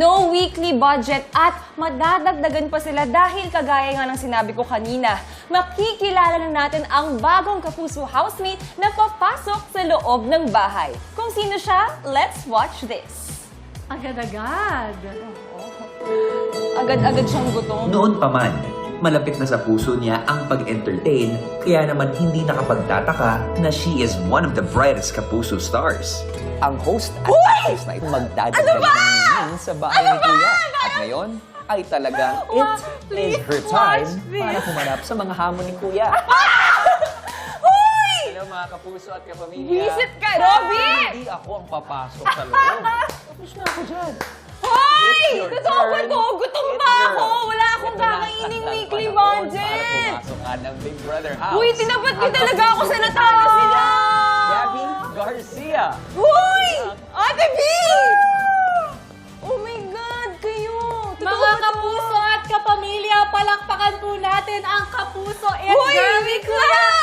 no weekly budget at madadagdagan pa sila dahil kagaya nga ng sinabi ko kanina, makikilala na natin ang bagong Kapuso housemate na papasok sa loob ng bahay. Kung sino siya, let's watch this. Agad-agad. Agad-agad siyang gutom. Noon pa man, malapit na sa puso niya ang pag-entertain, kaya naman hindi nakapagtataka na she is one of the brightest Kapuso stars. Ang host at actress na ito magdadagdag ng meaning sa bahay ni Kuya. At ngayon ay talagang it is her time para humanap sa mga hamon ni Kuya. Hello mga Kapuso at kapamilya. Visit ka, Robby! Hindi ako ang papasok sa loob. Tapos na ako dyan. Hoy! your Totoo ba turn. to? Gutom It's pa your- ako! Wala akong Ito na kakaining ang weekly panahon budget! Para pumasok ka ng Big Brother house. Uy, tinapat niyo Ang talaga ako sa Kapuso natalo sila! Gabby Garcia. Hoy! Ate B! Oh my God, kayo! Totoo Mga ba to? kapuso at kapamilya, palakpakan po natin ang Kapuso and Hoy, Girly wait Club! lang!